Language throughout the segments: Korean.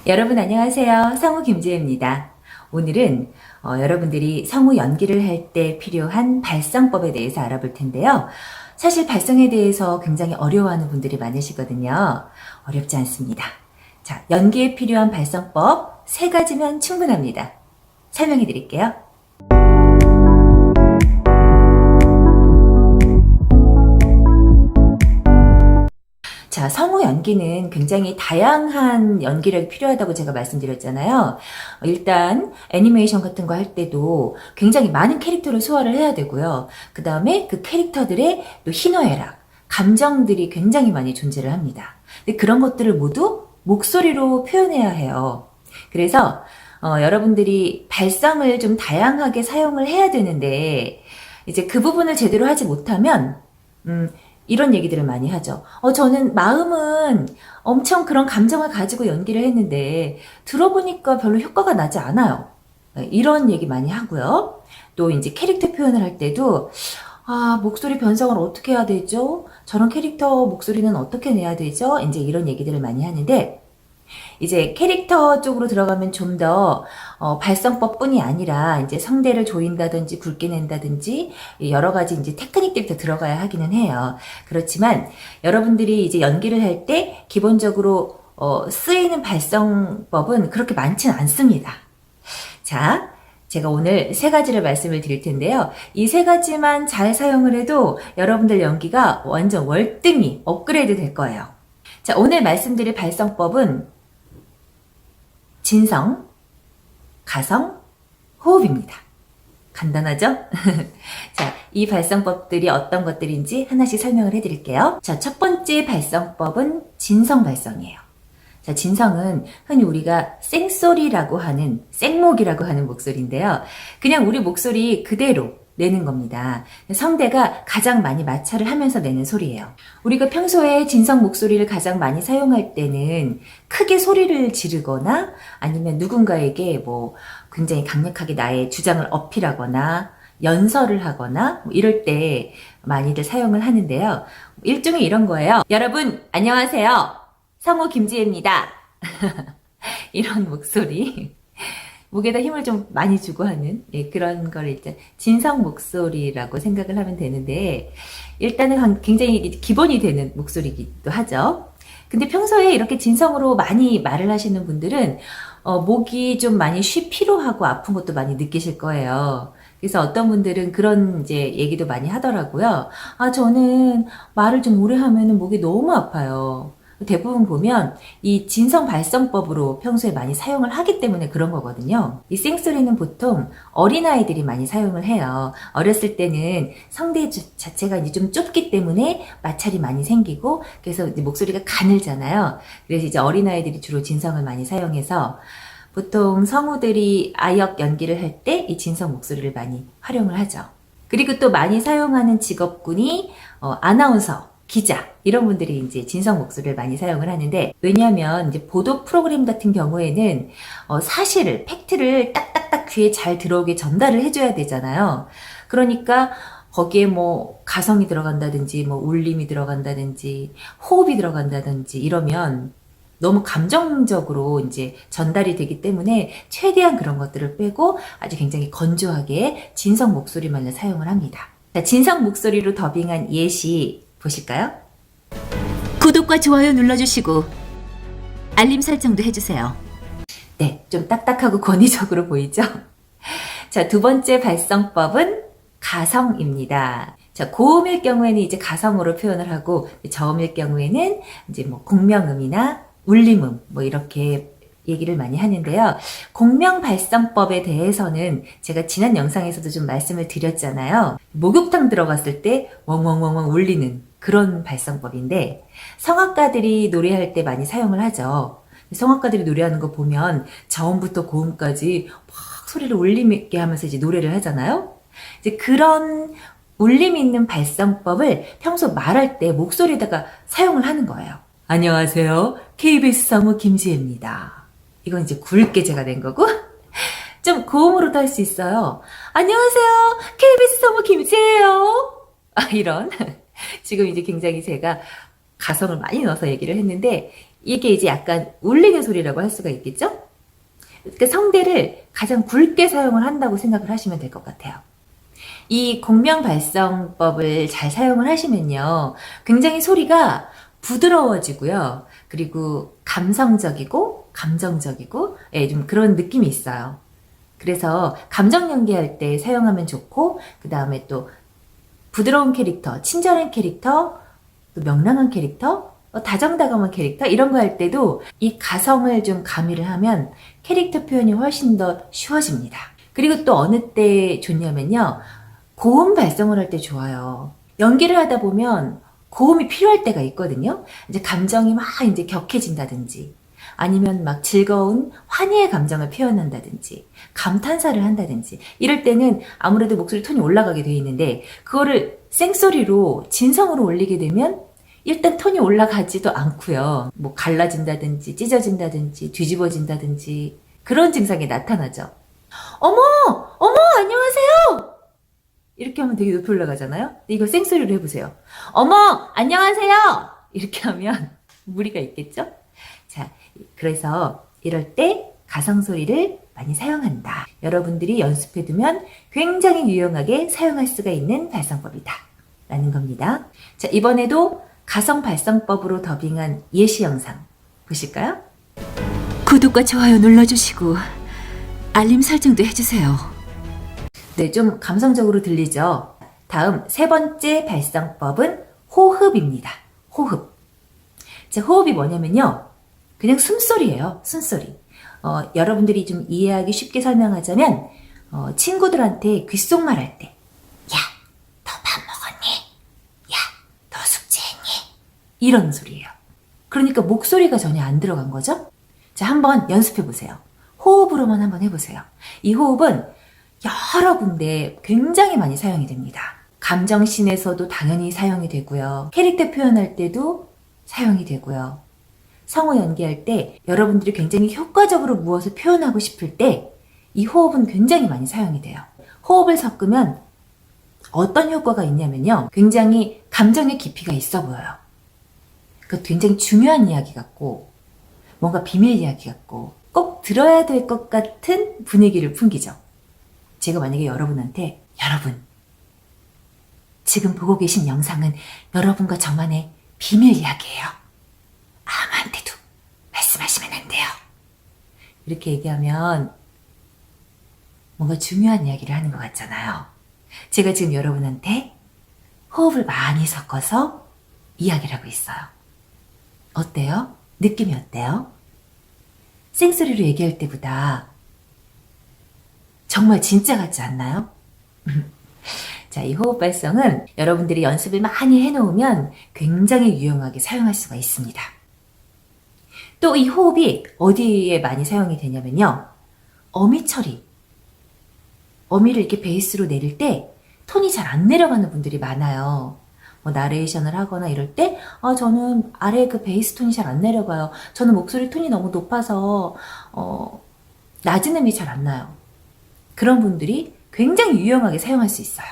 여러분 안녕하세요. 성우 김지혜입니다. 오늘은 여러분들이 성우 연기를 할 때 필요한 발성법에 대해서 알아볼 텐데요. 사실 발성에 대해서 굉장히 어려워하는 분들이 많으시거든요. 어렵지 않습니다. 자, 연기에 필요한 발성법 3가지면 충분합니다. 설명해 드릴게요. 자, 성우 연기는 굉장히 다양한 연기력이 필요하다고 제가 말씀드렸잖아요. 일단 애니메이션 같은 거 할 때도 굉장히 많은 캐릭터를 소화를 해야 되고요. 그 다음에 그 캐릭터들의 또 희노애락, 감정들이 굉장히 많이 존재를 합니다. 근데 그런 것들을 모두 목소리로 표현해야 해요. 그래서 여러분들이 발성을 좀 다양하게 사용을 해야 되는데 이제 그 부분을 제대로 하지 못하면 이런 얘기들을 많이 하죠. 저는 마음은 엄청 그런 감정을 가지고 연기를 했는데 들어보니까 별로 효과가 나지 않아요. 이런 얘기 많이 하고요. 또 이제 캐릭터 표현을 할 때도 목소리 변성을 어떻게 해야 되죠? 저런 캐릭터 목소리는 어떻게 내야 되죠? 이제 이런 얘기들을 많이 하는데 이제 캐릭터 쪽으로 들어가면 좀 더 발성법뿐이 아니라 이제 성대를 조인다든지 굵게 낸다든지 여러 가지 이제 테크닉들부터 들어가야 하기는 해요. 그렇지만 여러분들이 이제 연기를 할 때 기본적으로 쓰이는 발성법은 그렇게 많지는 않습니다. 자, 제가 오늘 3가지를 말씀을 드릴 텐데요. 이 3가지만 잘 사용을 해도 여러분들 연기가 완전 월등히 업그레이드 될 거예요. 자, 오늘 말씀드릴 발성법은 진성, 가성, 호흡입니다. 간단하죠? 자, 이 발성법들이 어떤 것들인지 하나씩 설명을 해드릴게요. 자, 첫 번째 발성법은 진성 발성이에요. 자, 진성은 흔히 우리가 생소리라고 하는, 생목이라고 하는 목소리인데요. 그냥 우리 목소리 그대로 내는 겁니다. 성대가 가장 많이 마찰을 하면서 내는 소리예요. 우리가 평소에 진성 목소리를 가장 많이 사용할 때는 크게 소리를 지르거나 아니면 누군가에게 뭐 굉장히 강력하게 나의 주장을 어필하거나 연설을 하거나 뭐 이럴 때 많이들 사용을 하는데요. 일종의 이런 거예요. 여러분 안녕하세요. 성우 김지혜입니다. 이런 목소리. 목에다 힘을 좀 많이 주고 하는 그런 걸 일단 진성 목소리라고 생각을 하면 되는데 일단은 굉장히 기본이 되는 목소리이기도 하죠. 근데 평소에 이렇게 진성으로 많이 말을 하시는 분들은 목이 좀 많이 피로하고 아픈 것도 많이 느끼실 거예요. 그래서 어떤 분들은 그런 이제 얘기도 많이 하더라고요. 저는 말을 좀 오래 하면 목이 너무 아파요. 대부분 보면 이 진성 발성법으로 평소에 많이 사용을 하기 때문에 그런 거거든요. 이 생소리는 보통 어린아이들이 많이 사용을 해요. 어렸을 때는 성대 자체가 이제 좀 좁기 때문에 마찰이 많이 생기고 그래서 이제 목소리가 가늘잖아요. 그래서 이제 어린아이들이 주로 진성을 많이 사용해서 보통 성우들이 아역 연기를 할 때 이 진성 목소리를 많이 활용을 하죠. 그리고 또 많이 사용하는 직업군이 아나운서, 기자 이런 분들이 이제 진성 목소리를 많이 사용을 하는데 왜냐하면 이제 보도 프로그램 같은 경우에는 사실을 팩트를 딱딱딱 귀에 잘 들어오게 전달을 해줘야 되잖아요. 그러니까 거기에 뭐 가성이 들어간다든지 뭐 울림이 들어간다든지 호흡이 들어간다든지 이러면 너무 감정적으로 이제 전달이 되기 때문에 최대한 그런 것들을 빼고 아주 굉장히 건조하게 진성 목소리만을 사용을 합니다. 자, 진성 목소리로 더빙한 예시 보실까요? 구독과 좋아요 눌러주시고 알림 설정도 해주세요. 네, 좀 딱딱하고 권위적으로 보이죠? 자, 2번째 발성법은 가성입니다. 자, 고음일 경우에는 이제 가성으로 표현을 하고 저음일 경우에는 이제 뭐 공명음이나 울림음 뭐 이렇게 얘기를 많이 하는데요. 공명 발성법에 대해서는 제가 지난 영상에서도 좀 말씀을 드렸잖아요. 목욕탕 들어갔을 때 웡웡웡웡 울리는 그런 발성법인데 성악가들이 노래할 때 많이 사용을 하죠. 성악가들이 노래하는 거 보면 저음부터 고음까지 막 소리를 울리게 하면서 이제 노래를 하잖아요. 이제 그런 울림 있는 발성법을 평소 말할 때 목소리에다가 사용을 하는 거예요. 안녕하세요. KBS 성우 김지혜입니다. 이건 이제 굵게 제가 낸 거고 좀 고음으로도 할 수 있어요. 안녕하세요. KBS 성우 김지혜예요. 이런 지금 이제 굉장히 제가 가성을 많이 넣어서 얘기를 했는데 이게 이제 약간 울리는 소리라고 할 수가 있겠죠? 그러니까 성대를 가장 굵게 사용을 한다고 생각을 하시면 될 것 같아요. 이 공명 발성법을 잘 사용을 하시면요. 굉장히 소리가 부드러워지고요. 그리고 감성적이고 감정적이고 예, 좀 그런 느낌이 있어요. 그래서 감정 연기할 때 사용하면 좋고 그 다음에 또 부드러운 캐릭터, 친절한 캐릭터, 또 명랑한 캐릭터, 다정다감한 캐릭터 이런 거 할 때도 이 가성을 좀 가미를 하면 캐릭터 표현이 훨씬 더 쉬워집니다. 그리고 또 어느 때 좋냐면요. 고음 발성을 할 때 좋아요. 연기를 하다 보면 고음이 필요할 때가 있거든요. 이제 감정이 막 이제 격해진다든지 아니면 막 즐거운 환희의 감정을 표현한다든지 감탄사를 한다든지 이럴 때는 아무래도 목소리 톤이 올라가게 돼 있는데 그거를 생소리로 진성으로 올리게 되면 일단 톤이 올라가지도 않고요. 뭐 갈라진다든지 찢어진다든지 뒤집어진다든지 그런 증상이 나타나죠. 어머! 어머! 안녕하세요! 이렇게 하면 되게 높이 올라가잖아요. 근데 이거 생소리로 해보세요. 어머! 안녕하세요! 이렇게 하면 무리가 있겠죠? 자, 그래서 이럴 때 가성소리를 많이 사용한다. 여러분들이 연습해두면 굉장히 유용하게 사용할 수가 있는 발성법이다. 라는 겁니다. 자, 이번에도 가성 발성법으로 더빙한 예시 영상 보실까요? 구독과 좋아요 눌러주시고 알림 설정도 해주세요. 네, 좀 감성적으로 들리죠? 다음 세 번째 발성법은 호흡입니다. 호흡. 자, 호흡이 뭐냐면요. 그냥 숨소리예요. 숨소리. 여러분들이 좀 이해하기 쉽게 설명하자면 친구들한테 귓속말 할 때 야, 너 밥 먹었니? 야, 너 숙제했니? 이런 소리예요. 그러니까 목소리가 전혀 안 들어간 거죠? 자, 한번 연습해 보세요. 호흡으로만 한번 해보세요. 이 호흡은 여러 군데 굉장히 많이 사용이 됩니다. 감정씬에서도 당연히 사용이 되고요. 캐릭터 표현할 때도 사용이 되고요. 성우 연기할 때 여러분들이 굉장히 효과적으로 무엇을 표현하고 싶을 때 이 호흡은 굉장히 많이 사용이 돼요. 호흡을 섞으면 어떤 효과가 있냐면요. 굉장히 감정의 깊이가 있어 보여요. 그 굉장히 중요한 이야기 같고 뭔가 비밀 이야기 같고 꼭 들어야 될 것 같은 분위기를 풍기죠. 제가 만약에 여러분한테 여러분 지금 보고 계신 영상은 여러분과 저만의 비밀 이야기예요. 아무한테도 말씀하시면 안 돼요. 이렇게 얘기하면 뭔가 중요한 이야기를 하는 것 같잖아요. 제가 지금 여러분한테 호흡을 많이 섞어서 이야기를 하고 있어요. 어때요? 느낌이 어때요? 생소리로 얘기할 때보다 정말 진짜 같지 않나요? 자, 이 호흡 발성은 여러분들이 연습을 많이 해놓으면 굉장히 유용하게 사용할 수가 있습니다. 또 이 호흡이 어디에 많이 사용이 되냐면요. 어미 처리. 어미를 이렇게 베이스로 내릴 때 톤이 잘 안 내려가는 분들이 많아요. 뭐 나레이션을 하거나 이럴 때 저는 아래 그 베이스 톤이 잘 안 내려가요. 저는 목소리 톤이 너무 높아서 낮은 음이 잘 안 나요. 그런 분들이 굉장히 유용하게 사용할 수 있어요.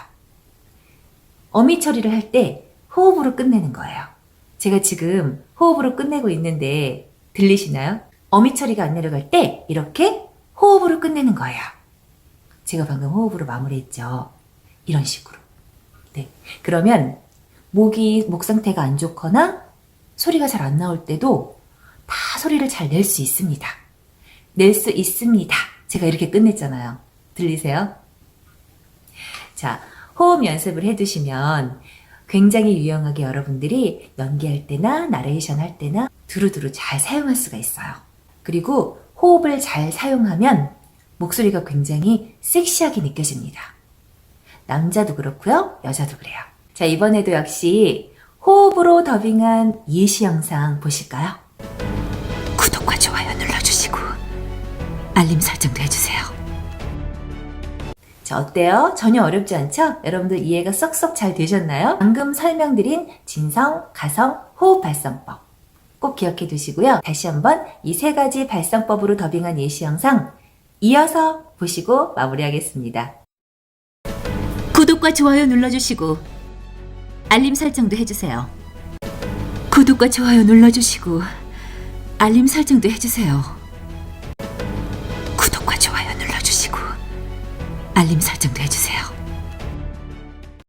어미 처리를 할 때 호흡으로 끝내는 거예요. 제가 지금 호흡으로 끝내고 있는데 들리시나요? 어미 처리가 안 내려갈 때 이렇게 호흡으로 끝내는 거예요. 제가 방금 호흡으로 마무리했죠. 이런 식으로. 네. 그러면 목 상태가 안 좋거나 소리가 잘 안 나올 때도 다 소리를 잘 낼 수 있습니다. 낼 수 있습니다. 제가 이렇게 끝냈잖아요. 들리세요? 자, 호흡 연습을 해두시면 굉장히 유용하게 여러분들이 연기할 때나 나레이션 할 때나 두루두루 잘 사용할 수가 있어요. 그리고 호흡을 잘 사용하면 목소리가 굉장히 섹시하게 느껴집니다. 남자도 그렇고요. 여자도 그래요. 자, 이번에도 역시 호흡으로 더빙한 예시 영상 보실까요? 구독과 좋아요 눌러주시고 알림 설정도 해주세요. 자, 어때요? 전혀 어렵지 않죠? 여러분들 이해가 쏙쏙 잘 되셨나요? 방금 설명드린 진성, 가성, 호흡 발성법 꼭 기억해 두시고요. 다시 한번 이 세 가지 발성법으로 더빙한 예시 영상 이어서 보시고 마무리하겠습니다. 구독과 좋아요 눌러주시고 알림 설정도 해주세요. 구독과 좋아요 눌러주시고 알림 설정도 해주세요. 구독과 좋아요 눌러주시고 알림 설정도 해주세요.